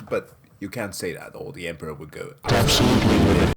But you can't say that, or the Emperor would go absolutely.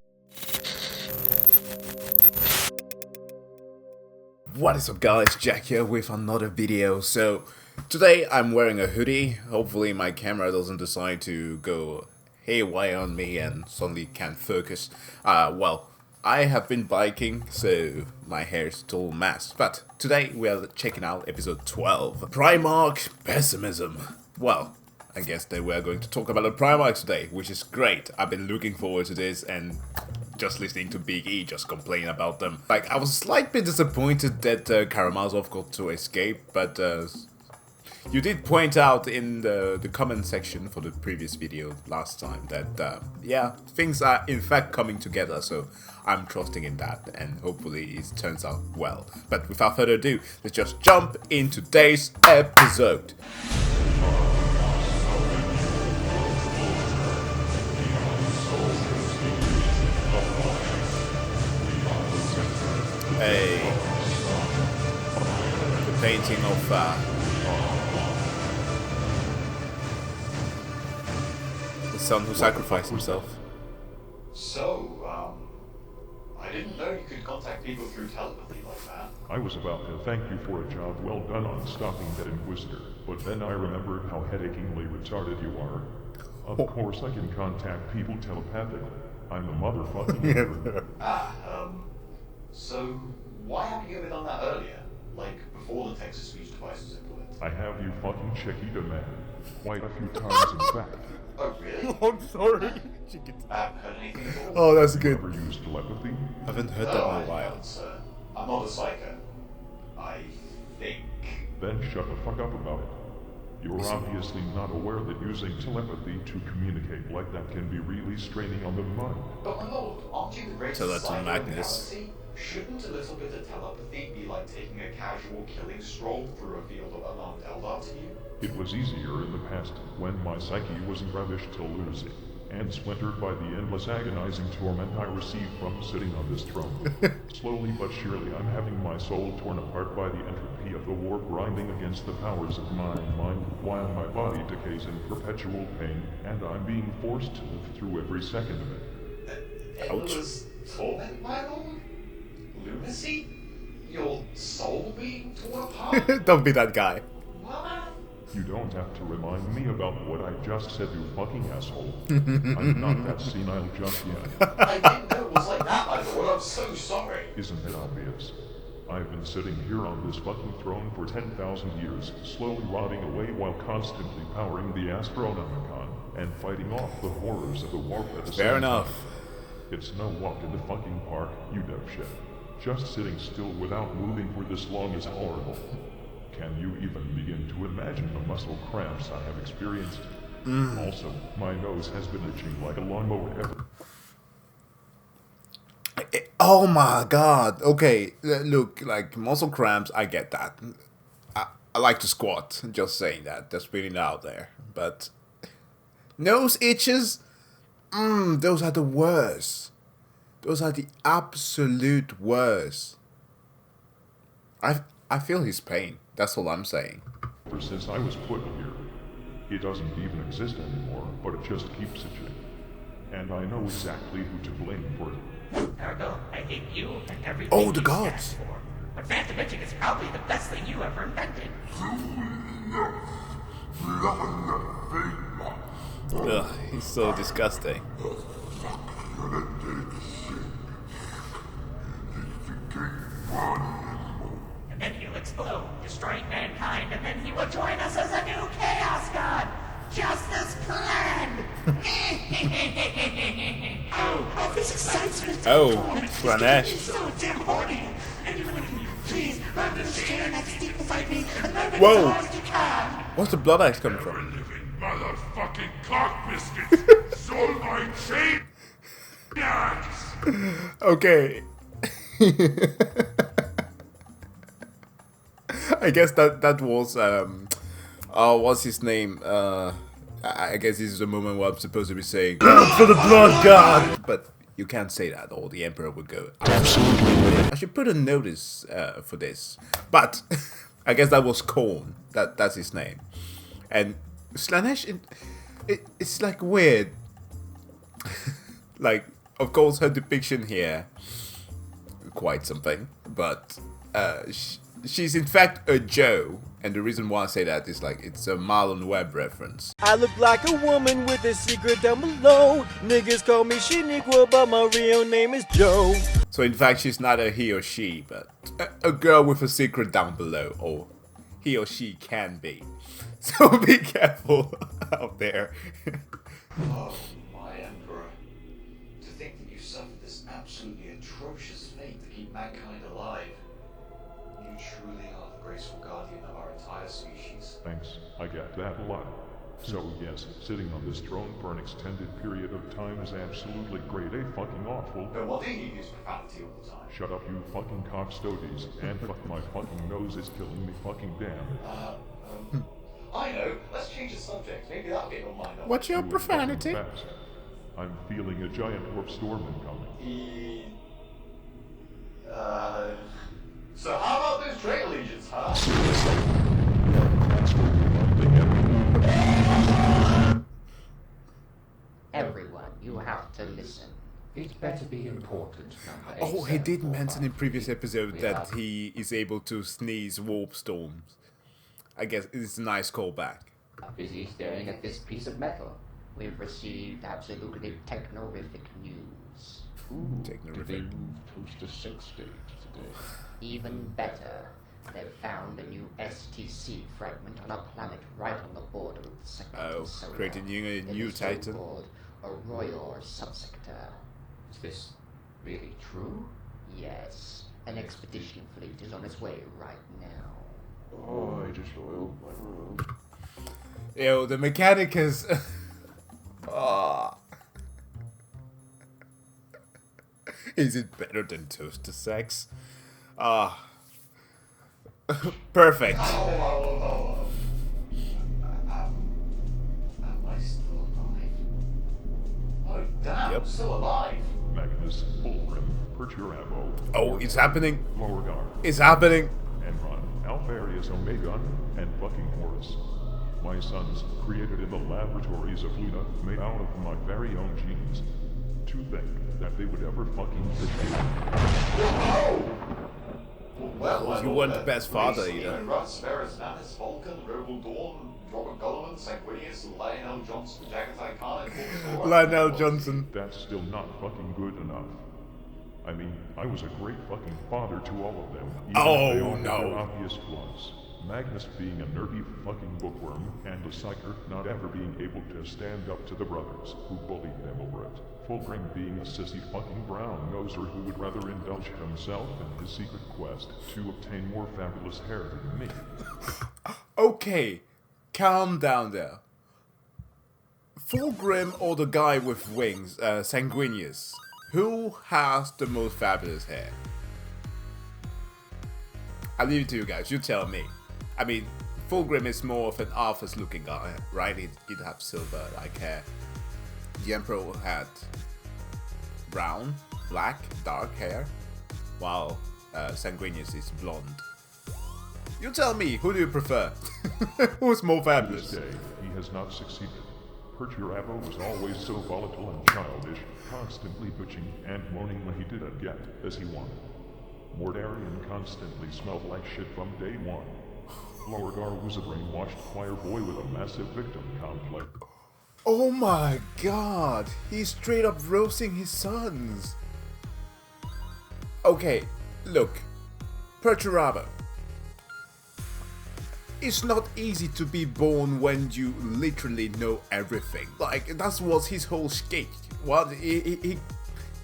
What is up guys, Jack here with another video. So today I'm wearing a hoodie. Hopefully my camera doesn't decide to go haywire on me and suddenly can't focus. Well, I have been biking, so my hair is still masked. But today we are checking out episode 12, Primarch Pessimism. Well, I guess that we are going to talk about the Primarch today, which is great. I've been looking forward to this and just listening to Big E just complain about them. Like, I was slightly disappointed that Karamazov got to escape, but you did point out in the comment section for the previous video last time that, yeah, things are in fact coming together, so I'm trusting in that, and hopefully it turns out well. But without further ado, let's just jump into today's episode. The painting of the son who sacrificed himself. So, I didn't know you could contact people through telepathy like that. I was about to thank you for a job well done on stopping that Inquisitor, but then I remembered how headachingly retarded you are. Of course I can contact people telepathically. I'm a motherfucking nerd. So why haven't you ever done that earlier? Like, before the text-to-speech device was implemented? I have you fucking Chiquita man. Quite a few times in fact. Oh, really? Oh, I'm sorry. I haven't heard anything at all. Oh, that's good. Ever used telepathy? I haven't heard that No, in I a while. haven't, sir. I'm not a psycho. I think... Then shut the fuck up about it. You're obviously not aware that using telepathy to communicate like that can be really straining on the mind. But my lord, aren't you the greatest Tell that to psycho in the Magnus. galaxy? Shouldn't a little bit of telepathy be like taking a casual killing stroll through a field of alarmed Eldar to you? It was easier in the past, when my psyche was ravished to lunacy, and splintered by the endless agonizing torment I received from sitting on this throne. Slowly but surely I'm having my soul torn apart by the entropy of the war grinding against the powers of my mind, while my body decays in perpetual pain, and I'm being forced to live through every second of it. Endless torment, my lord? Lunacy? Your soul being torn apart? Don't be that guy. What? You don't have to remind me about what I just said, you fucking asshole. I'm not that senile just yet. I didn't know it was like that, my lord. I'm so sorry. Isn't it obvious? I've been sitting here on this fucking throne for 10,000 years, slowly rotting away while constantly powering the Astronomicon and fighting off the horrors of the warp at the same Fair enough. time. It's no walk in the fucking park, you dipshit. Just sitting still without moving for this long is horrible. Can you even begin to imagine the muscle cramps I have experienced? Also, my nose has been itching like a lawnmower ever. Oh my god. Okay, look, like muscle cramps, I get that. I like to squat, just saying that. Just putting it out there. But nose itches? Those are the worst. Those are the absolute worst. I feel his pain. That's all I'm saying. Ever since I was put here. It doesn't even exist anymore, but it just keeps itching. And I know exactly who to blame for it. Ergo, I hate you and everything Oh, the you gods. stand for. But phantom itching is probably the best thing you ever invented. Ugh, he's so disgusting. And then he'll explode, destroying mankind, and then he will join us as a new Chaos God! Justice Clan! oh, this excites me. Oh, Slanesh. He's so damn horny. Anyone can you please run to the chair next seat beside me and move it Whoa. as far as you can? Where's the blood axe coming from? Living motherfucking cock biscuits! Soul my chain! Yes! Okay. I guess that was what's his name? I guess this is the moment where I'm supposed to be saying for the blood god, but you can't say that, or the Emperor would go absolutely. I should put a notice for this, but I guess that was Korn. That's his name, and Slanesh. it's like weird. Like, of course, her depiction here, quite something, but she's in fact a Joe, and the reason why I say that is like it's a Marlon Webb reference. I look like a woman with a secret down below. Niggas call me Shaniqua, but my real name is Joe. So in fact, she's not a he or she, but a girl with a secret down below, or he or she can be. So be careful out there. Oh, my Emperor. To think that you suffered this absolutely atrocious fate to keep mankind alive. You truly are the graceful guardian of our entire species. Thanks, I get that a lot. So yes, sitting on this throne for an extended period of time is absolutely grade A fucking awful. No wonder you use profanity all the time. Shut up, you fucking cockstogies, and fuck my fucking nose is killing me fucking damn. I know. Let's change the subject. Maybe that'll get your mind off. What's your Do it profanity? fucking fast. I'm feeling a giant warp storm incoming. So how about those trade legions, huh? That's what we want to get. Everyone, you have to listen. It better be important, number Oh, he did 8745. mention in previous episode that he is able to sneeze warp storms. I guess it's a nice callback. Busy staring at this piece of metal. We've received absolutely technorific news. Technorific. They moved to 6 stage today. Even better, they've found a new STC fragment on a planet right on the border of the sector. Oh, creating a new Titan. Called Arroyor subsector. Is this really true? Yes, an expedition fleet is on its way right now. Oh, I just oiled my room. Yo, the mechanic is... Ah. Is it better than toaster sex? Ah. Perfect. Am I still alive? Oh, damn, Yep. I'm still alive. Magnus, Fulgrim, Perturabo, Oh, it's happening. Beauregard, It's happening. Enron, Alpharius Omega, and fucking Horus. My sons, created in the laboratories of Luna, made out of my very own genes. To think that they would ever fucking Well, You weren't the best father Stephen, either. Russ, Ferris, Nanis, Vulcan, Roble Dawn, Robert Gullivan, Sanguinius, Lionel Johnson, Jagatai Khan, and Lionel Johnson. That's still not fucking good enough. I mean, I was a great fucking father to all of them. Even Oh, if they all had no. their obvious flaws. Magnus being a nerdy fucking bookworm, and a psyker not ever being able to stand up to the brothers who bullied them over it. Fulgrim being a sissy fucking brown noser who would rather indulge himself in his secret quest to obtain more fabulous hair than me. Okay, calm down there. Fulgrim or the guy with wings, Sanguinius? Who has the most fabulous hair? I'll leave it to you guys, you tell me. I mean, Fulgrim is more of an Arthas looking guy, right? He'd have silver like hair. The Emperor had brown, black, dark hair, while Sanguinius is blonde. You tell me, who do you prefer? Who's more To fabulous? this day, he has not succeeded. Perturabo was always so volatile and childish, constantly bitching and moaning when he didn't get as he wanted. Mordarian constantly smelled like shit from day one. Beauregard was a brainwashed choir boy with a massive victim complex. Oh my god, he's straight up roasting his sons. Okay, look, Perturabo. It's not easy to be born when you literally know everything. Like, that was his whole shtick. What he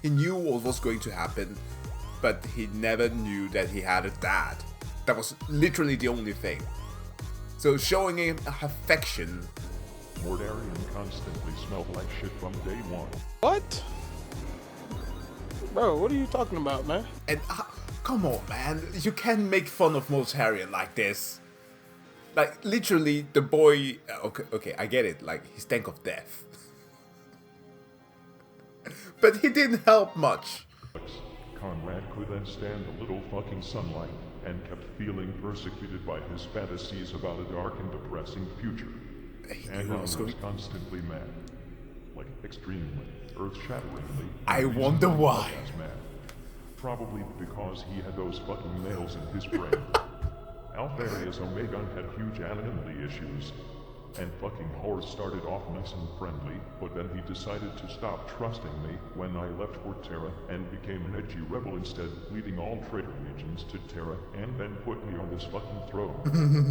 knew what was going to happen, but he never knew that he had a dad. That was literally the only thing. So showing him affection. Mordarian constantly smelled like shit from day one. What? Bro, what are you talking about, man? And come on, man, you can't make fun of Mortarion like this. Like, literally, the boy. Okay, I get it. Like, he stank of death. But he didn't help much. Conrad couldn't stand a little fucking sunlight and kept feeling persecuted by his fantasies about a dark and depressing future. and knew I I was was going. constantly mad. Like, extremely, earth-shatteringly. I wonder why. As mad. Probably because he had those fucking nails in his brain. Alpharius Omegon had huge anonymity issues. And fucking Horus started off nice and friendly, but then he decided to stop trusting me when I left for Terra and became an edgy rebel instead, leading all traitor legions to Terra and then put me on this fucking throne.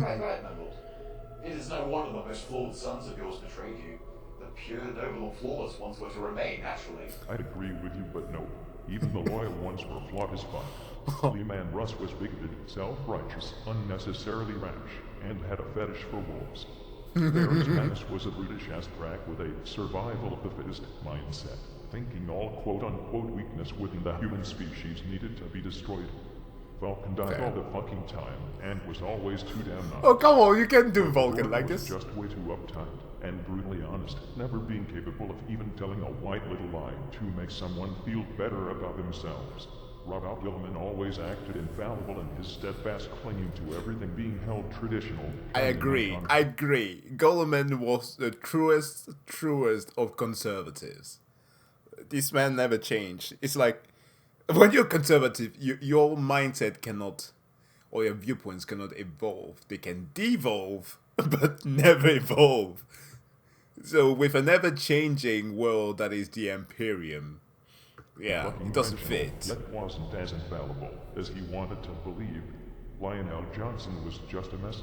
Right, my lord. It is no wonder the most flawed sons of yours betrayed you. The pure, noble, and flawless ones were to remain, naturally. I'd agree with you, but no. Even the loyal ones were flawed as fuck. Leman Russ was bigoted, self-righteous, unnecessarily rash, and had a fetish for wolves. Varus Manus was a brutish-ass crack with a survival of the fittest mindset, thinking all quote-unquote weakness within the human species needed to be destroyed. Vulcan died all the fucking time, and was always too damn nice. Oh, come on, you can do Vulcan like Was this. just way too uptight, and brutally honest, never being capable of even telling a white little lie to make someone feel better about themselves. Robert Gilman always acted infallible in his steadfast clinging to everything being held traditional. I agree. I agree. Goleman was the truest of conservatives. This man never changed. It's like when you're conservative, your mindset cannot, or your viewpoints cannot evolve. They can devolve, but never evolve. So with an ever-changing world that is the Imperium, yeah, it doesn't fit. Let wasn't as infallible as he wanted to believe. Lionel Johnson was just a mess,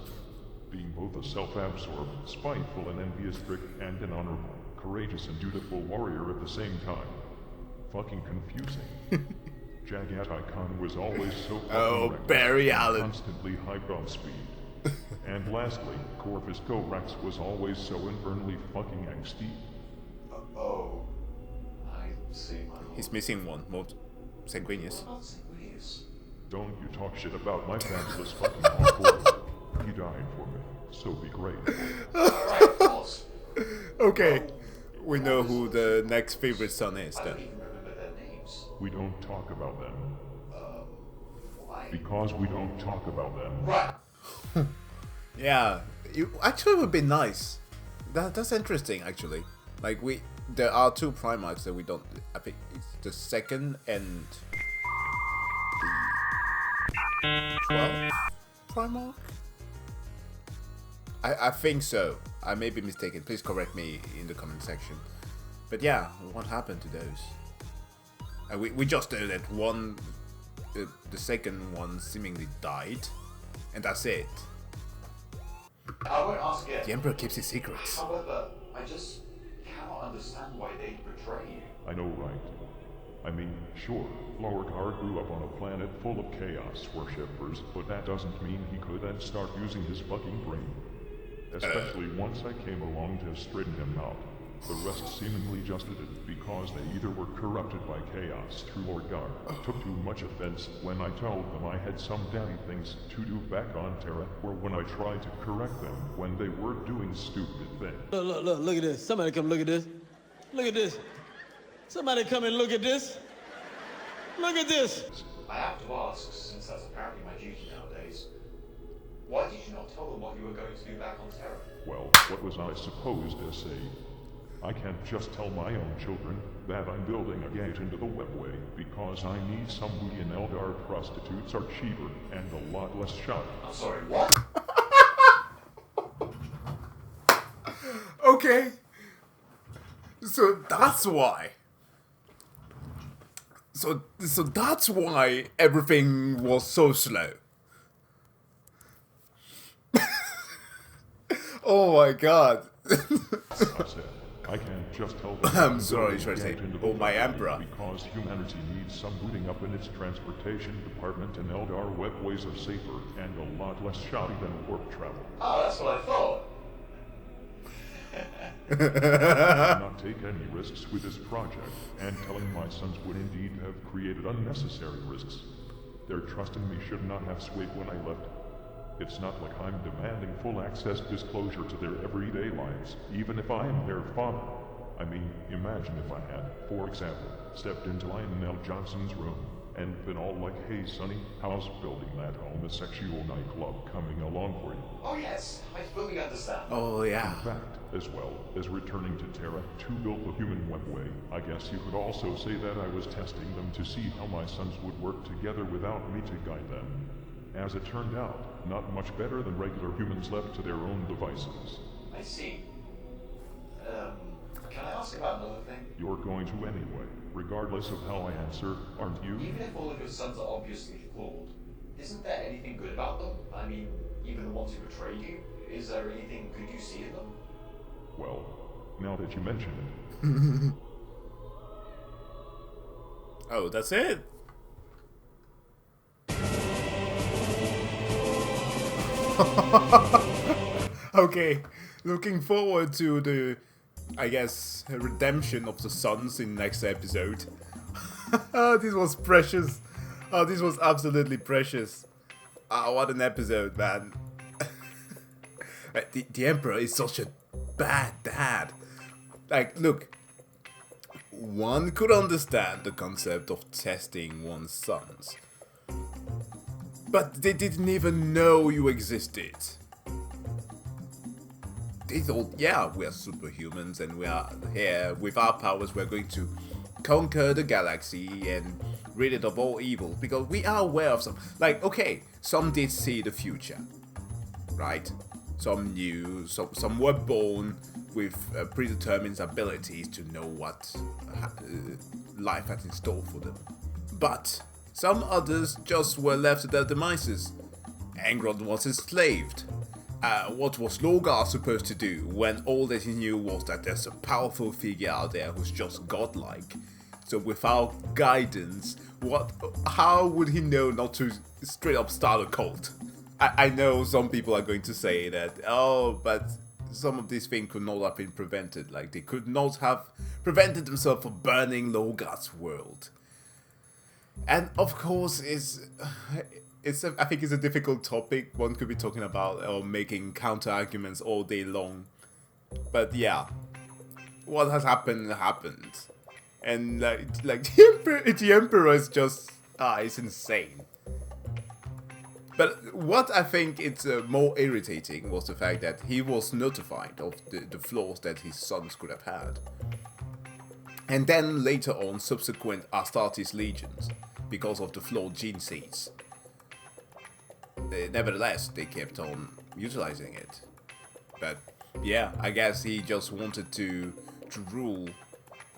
being both a self-absorbed, spiteful and envious prick and an honorable, courageous and dutiful warrior at the same time. Fucking confusing. Jagat Icon was always so fucking reckless, Barry Allen. constantly hyped on speed. And lastly, Corvus Corax was always so infernally fucking angsty. Oh. I see, my lord. He's missing one. Most sanguineous. What about Sanguinius? Don't you talk shit about my fabulous fucking hardcore. He died for me, so be great. Alright, of course. Okay, we know who the next favorite son is I then. don't even remember their names. We don't talk about them. Why? Because we don't talk about them. Right. Yeah, it actually would be nice. That's interesting actually. Like there are two Primarchs that we don't. I think it's the second and the 12th Primarch. I think so. I may be mistaken. Please correct me in the comment section. But yeah, what happened to those? We just know that one, the second one seemingly died, and that's it. I won't ask again. The Emperor keeps his secrets. However, I just cannot understand why they'd betray you. I know, right? I mean, sure, Lorgar grew up on a planet full of chaos worshippers, but that doesn't mean he couldn't start using his fucking brain. Especially once I came along to straighten him out. The rest seemingly just did it because they either were corrupted by chaos through Lorgar, took too much offense when I told them I had some damn things to do back on Terra, or when I tried to correct them when they were doing stupid things. Look at this. Somebody come look at this. Look at this. Somebody come and look at this. Look at this. I have to ask, since that's apparently my duty nowadays, why did you not tell them what you were going to do back on Terra? Well, what was I supposed to say? I can't just tell my own children that I'm building a gate into the webway because I need some booty and Eldar prostitutes are cheaper and a lot less shoddy. I'm sorry, what? Okay. So that's why. So that's why everything was so slow. Oh my god. I said, I can't just tell them I'm sorry, building a should I say, gate into the oh my webway emperor. because humanity needs some booting up in its transportation department and Eldar webways are safer and a lot less shoddy than warp travel. Oh, that's what I thought. I did not take any risks with this project, and telling my sons would indeed have created unnecessary risks. Their trust in me should not have swayed when I left. It's not like I'm demanding full access disclosure to their everyday lives, even if I am their father. I mean, imagine if I had, for example, stepped into Lionel Johnson's room, and been all like, hey Sonny, how's building that homosexual nightclub coming along for you? Oh yes, I fully understand. Oh yeah. In fact, as well as returning to Terra to build the human webway, I guess you could also say that I was testing them to see how my sons would work together without me to guide them. As it turned out, not much better than regular humans left to their own devices. I see. Can I ask about another thing? You're going to anyway, regardless of how I answer, aren't you? Even if all of your sons are obviously flawed, isn't there anything good about them? I mean, even the ones who betrayed you? Is there anything good you see in them? Well, now that you mention it, Oh, that's it. Okay, looking forward to the, I guess, redemption of the sons in next episode. This was precious. Oh, this was absolutely precious. What an episode, man. The Emperor is such a bad dad. Like, look, one could understand the concept of testing one's sons, but they didn't even know you existed. They thought, yeah, we are superhumans and we are here with our powers, we're going to conquer the galaxy and rid it of all evil, because we are aware of some, like, okay, some did see the future, right? Some knew, some were born with predetermined abilities to know what life had in store for them. But some others just were left to their demises. Angron was enslaved. What was Lorgar supposed to do when all that he knew was that there's a powerful figure out there who's just godlike? So without guidance, how would he know not to straight up start a cult? I know some people are going to say that, oh, but some of these things could not have been prevented. Like, they could not have prevented themselves from burning Lorgar's world. And of course, I think it's a difficult topic. One could be talking about or making counter arguments all day long. But yeah, what has happened happened, and like the Emperor is just it's insane. But what I think it's more irritating was the fact that he was notified of the flaws that his sons could have had. And then later on, subsequent Astartes legions, because of the flawed gene seeds. Nevertheless, they kept on utilizing it. But yeah, I guess he just wanted to rule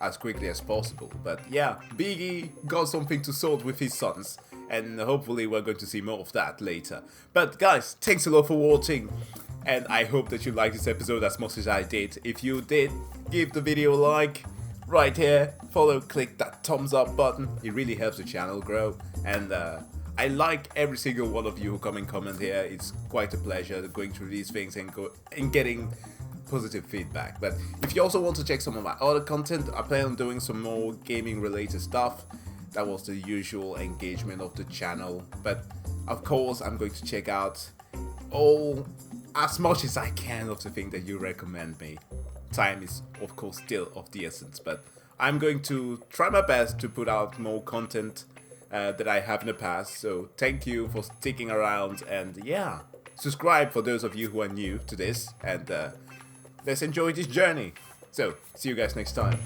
as quickly as possible. But yeah, Biggie got something to sort with his sons, and hopefully we're going to see more of that later. But guys, thanks a lot for watching, and I hope that you liked this episode as much as I did. If you did, give the video a like right here, follow, click that thumbs up button. It really helps the channel grow, and I like every single one of you who come and comment here. It's quite a pleasure going through these things and getting positive feedback. But if you also want to check some of my other content, I plan on doing some more gaming related stuff. That was the usual engagement of the channel, but of course I'm going to check out as much as I can of the thing that you recommend me. Time is of course still of the essence, but I'm going to try my best to put out more content that I have in the past. So thank you for sticking around, and yeah, subscribe for those of you who are new to this, and let's enjoy this journey. So see you guys next time.